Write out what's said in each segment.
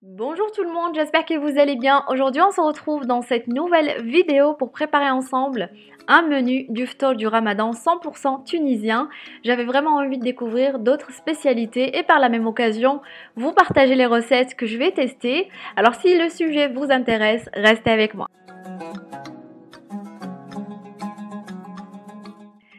Bonjour tout le monde, j'espère que vous allez bien. Aujourd'hui, on se retrouve dans cette nouvelle vidéo pour préparer ensemble un menu du ftour du Ramadan 100% tunisien. J'avais vraiment envie de découvrir d'autres spécialités et par la même occasion, vous partager les recettes que je vais tester. Alors si le sujet vous intéresse, restez avec moi.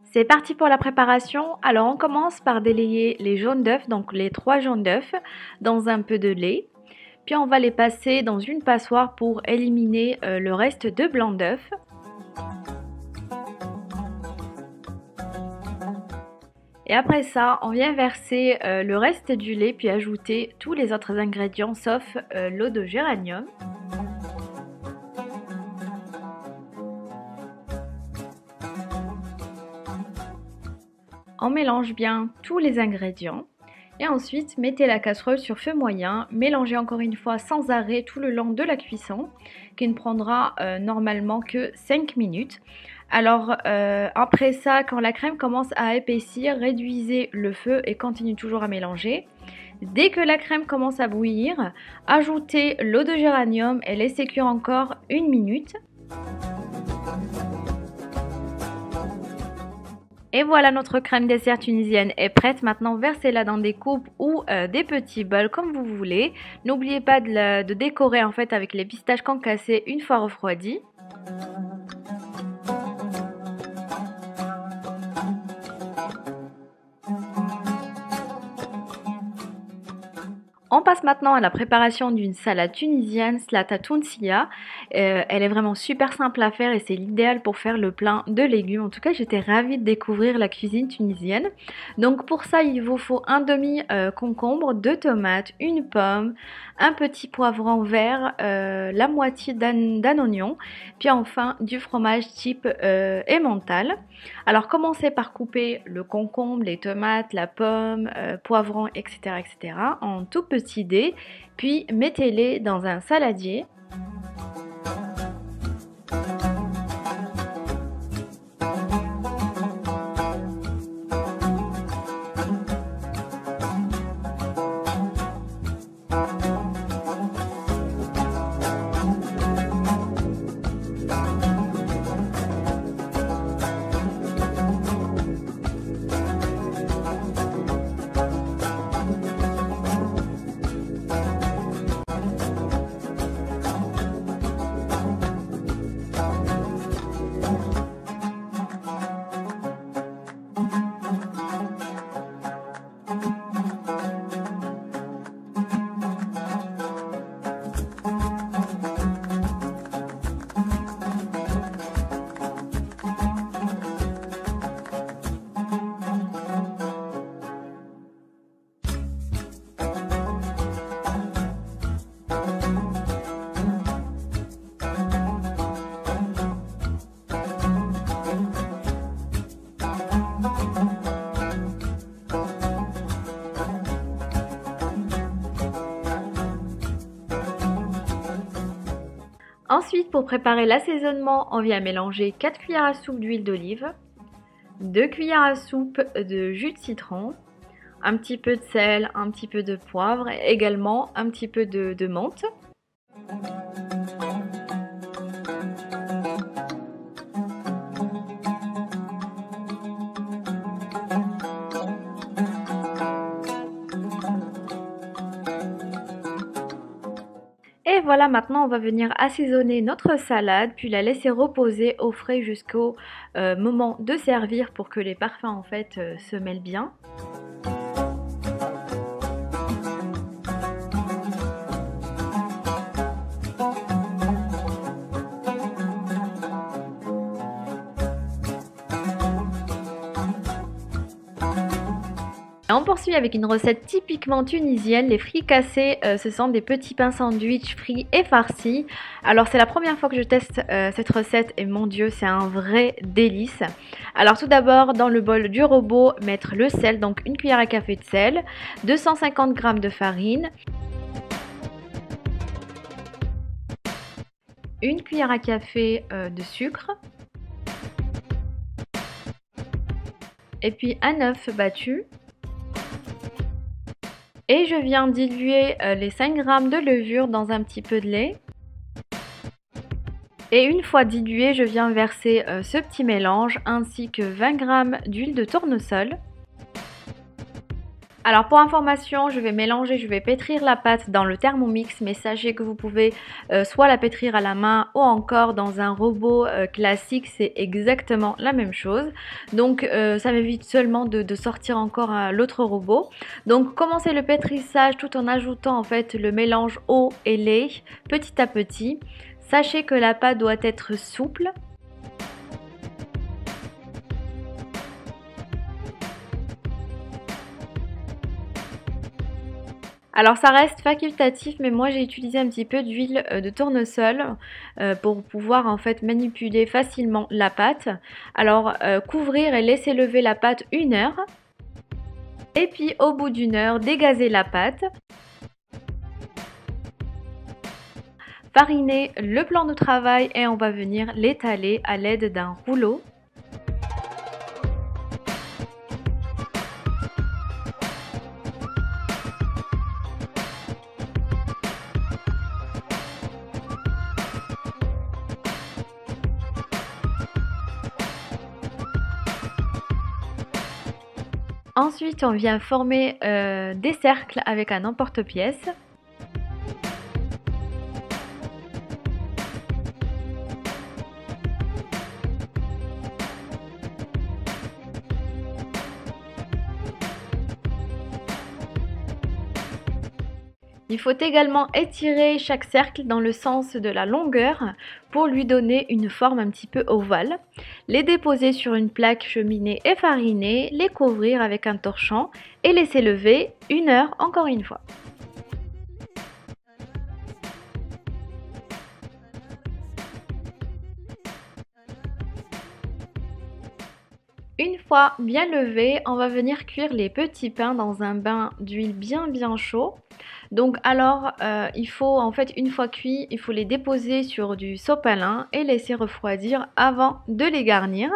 C'est parti pour la préparation. Alors on commence par délayer les jaunes d'œufs, donc les 3 jaunes d'œufs, dans un peu de lait. Puis on va les passer dans une passoire pour éliminer le reste de blanc d'œuf. Et après ça, on vient verser le reste du lait puis ajouter tous les autres ingrédients sauf l'eau de géranium. On mélange bien tous les ingrédients. Et ensuite, mettez la casserole sur feu moyen, mélangez encore une fois sans arrêt tout le long de la cuisson, qui ne prendra normalement que 5 minutes. Alors après ça, quand la crème commence à épaissir, réduisez le feu et continuez toujours à mélanger. Dès que la crème commence à bouillir, ajoutez l'eau de géranium et laissez cuire encore 1 minute. Et voilà, notre crème dessert tunisienne est prête. Maintenant, versez-la dans des coupes ou des petits bols comme vous voulez. N'oubliez pas de décorer en fait avec les pistaches concassées une fois refroidies. On passe maintenant à la préparation d'une salade tunisienne, slata tounsia. Elle est vraiment super simple à faire et c'est l'idéal pour faire le plein de légumes. En tout cas, j'étais ravie de découvrir la cuisine tunisienne. Donc pour ça, il vous faut un demi concombre, 2 tomates, une pomme, un petit poivron vert, la moitié d'un oignon, puis enfin du fromage type emmental. Alors commencez par couper le concombre, les tomates, la pomme, poivron, etc., etc. en tout petits dés, puis mettez-les dans un saladier. Ensuite, pour préparer l'assaisonnement, on vient mélanger 4 cuillères à soupe d'huile d'olive, 2 cuillères à soupe de jus de citron, un petit peu de sel, un petit peu de poivre et également un petit peu de menthe. Et voilà, maintenant on va venir assaisonner notre salade, puis la laisser reposer au frais jusqu'au moment de servir pour que les parfums en fait se mêlent bien. Et on poursuit avec une recette typiquement tunisienne, les fricassés. Ce sont des petits pains sandwich frits et farcis. Alors c'est la première fois que je teste cette recette et mon dieu, c'est un vrai délice. Alors tout d'abord, dans le bol du robot, mettre le sel, donc une cuillère à café de sel, 250 g de farine, une cuillère à café de sucre, et puis un œuf battu. Et je viens diluer les 5 g de levure dans un petit peu de lait. Et une fois dilué, je viens verser ce petit mélange ainsi que 20 g d'huile de tournesol. Alors pour information, je vais pétrir la pâte dans le Thermomix, mais sachez que vous pouvez soit la pétrir à la main ou encore dans un robot classique, c'est exactement la même chose. Donc ça m'évite seulement de sortir encore l'autre robot. Donc commencez le pétrissage tout en ajoutant en fait le mélange eau et lait petit à petit. Sachez que la pâte doit être souple. Alors ça reste facultatif, mais moi j'ai utilisé un petit peu d'huile de tournesol pour pouvoir en fait manipuler facilement la pâte. Alors couvrir et laisser lever la pâte 1 heure. Et puis au bout d'1 heure, dégazer la pâte. Fariner le plan de travail et on va venir l'étaler à l'aide d'un rouleau. Ensuite, on vient former des cercles avec un emporte-pièce. Il faut également étirer chaque cercle dans le sens de la longueur pour lui donner une forme un petit peu ovale. Les déposer sur une plaque cheminée et farinée, les couvrir avec un torchon et laisser lever 1 heure encore une fois. Une fois bien levé, on va venir cuire les petits pains dans un bain d'huile bien chaud. Donc alors, il faut en fait une fois cuits, il faut les déposer sur du sopalin et laisser refroidir avant de les garnir.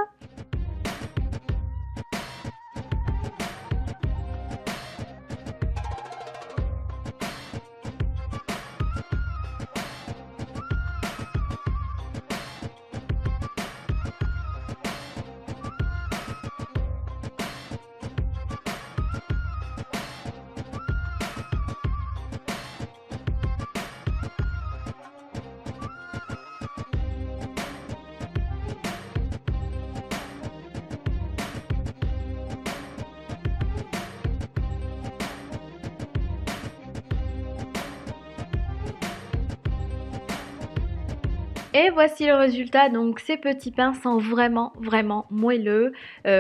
Et voici le résultat, donc ces petits pains sont vraiment moelleux,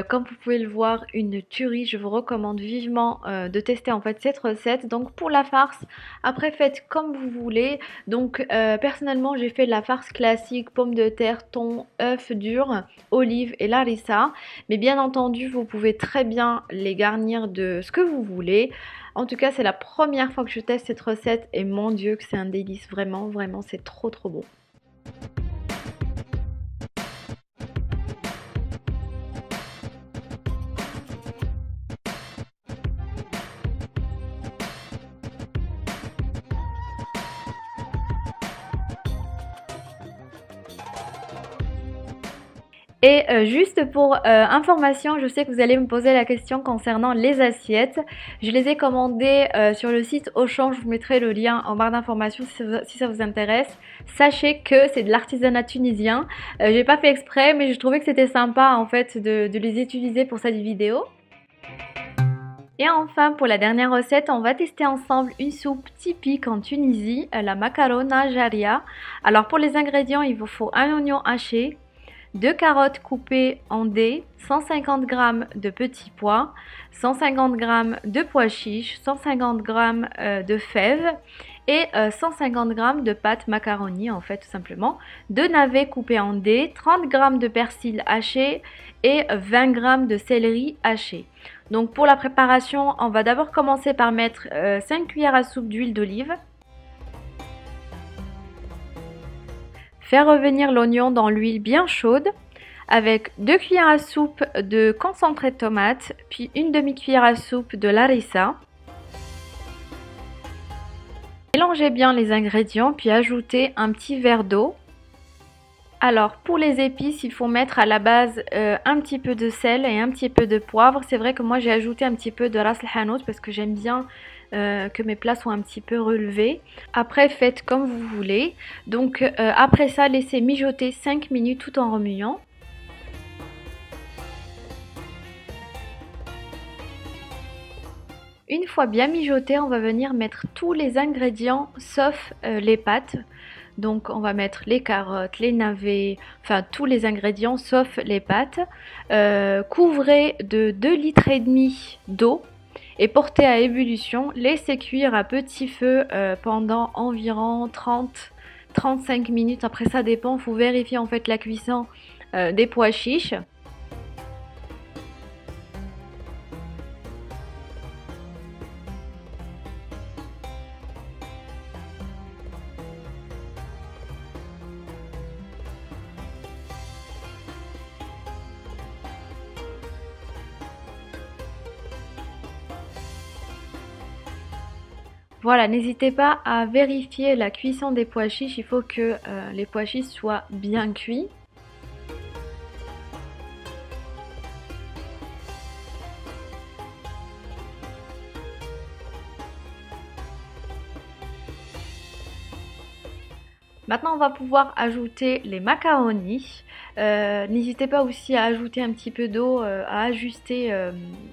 comme vous pouvez le voir, une tuerie. Je vous recommande vivement de tester en fait cette recette. Donc pour la farce, après faites comme vous voulez. Donc personnellement j'ai fait la farce classique, pommes de terre, thon, œufs durs, olives et larissa. Mais bien entendu vous pouvez très bien les garnir de ce que vous voulez. En tout cas c'est la première fois que je teste cette recette et mon dieu que c'est un délice, vraiment c'est trop bon. Et juste pour information, je sais que vous allez me poser la question concernant les assiettes. Je les ai commandées sur le site Auchan, je vous mettrai le lien en barre d'informations si ça vous intéresse. Sachez que c'est de l'artisanat tunisien. J'ai pas fait exprès, mais je trouvais que c'était sympa en fait de les utiliser pour cette vidéo. Et enfin, pour la dernière recette, on va tester ensemble une soupe typique en Tunisie, la macarona jaria. Alors pour les ingrédients, il vous faut un oignon haché, 2 carottes coupées en dés, 150 g de petits pois, 150 g de pois chiches, 150 g de fèves et 150 g de pâte macaroni en fait tout simplement, 2 navets coupés en dés, 30 g de persil haché et 20 g de céleri haché. Donc pour la préparation, on va d'abord commencer par mettre 5 cuillères à soupe d'huile d'olive. Faire revenir l'oignon dans l'huile bien chaude avec 2 cuillères à soupe de concentré de tomate, puis une demi-cuillère à soupe de larissa. Mélangez bien les ingrédients puis ajoutez un petit verre d'eau. Alors pour les épices, il faut mettre à la base un petit peu de sel et un petit peu de poivre. C'est vrai que moi j'ai ajouté un petit peu de ras el hanout parce que j'aime bien que mes plats soient un petit peu relevés. Après faites comme vous voulez. Donc après ça, laissez mijoter 5 minutes tout en remuant. Une fois bien mijoté, on va venir mettre tous les ingrédients sauf les pâtes. Donc on va mettre les carottes, les navets, enfin tous les ingrédients sauf les pâtes. Couvrez de 2,5 litres d'eau et portez à ébullition. Laissez cuire à petit feu pendant environ 30-35 minutes. Après ça dépend, il faut vérifier en fait la cuisson des pois chiches. Voilà, n'hésitez pas à vérifier la cuisson des pois chiches, il faut que les pois chiches soient bien cuits. Maintenant, on va pouvoir ajouter les macaronis. N'hésitez pas aussi à ajouter un petit peu d'eau, à ajuster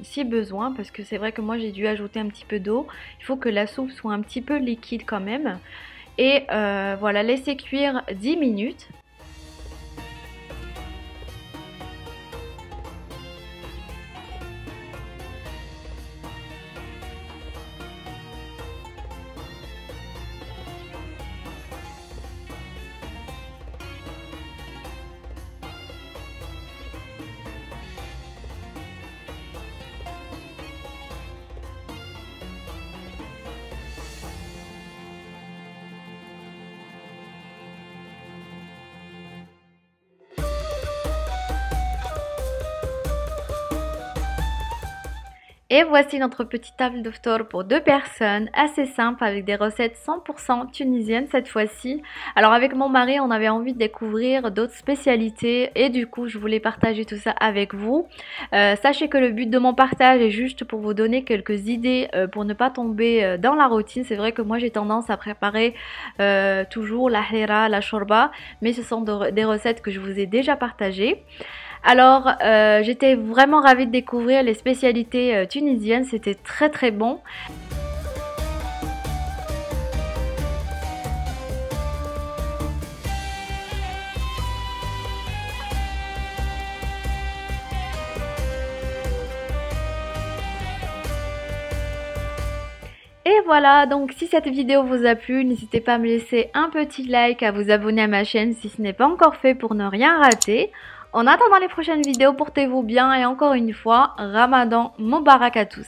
si besoin, parce que c'est vrai que moi j'ai dû ajouter un petit peu d'eau. Il faut que la soupe soit un petit peu liquide quand même. Et voilà, laissez cuire 10 minutes. Et voici notre petite table d'iftar pour 2 personnes, assez simple avec des recettes 100% tunisiennes cette fois-ci. Alors avec mon mari, on avait envie de découvrir d'autres spécialités et du coup, je voulais partager tout ça avec vous. Sachez que le but de mon partage est juste pour vous donner quelques idées pour ne pas tomber dans la routine. C'est vrai que moi, j'ai tendance à préparer toujours la hira, la shorba, mais ce sont des recettes que je vous ai déjà partagées. Alors, j'étais vraiment ravie de découvrir les spécialités tunisiennes, c'était très très bon. Et voilà, donc si cette vidéo vous a plu, n'hésitez pas à me laisser un petit like, à vous abonner à ma chaîne si ce n'est pas encore fait pour ne rien rater. En attendant les prochaines vidéos, portez-vous bien et encore une fois, Ramadan Moubarak à tous.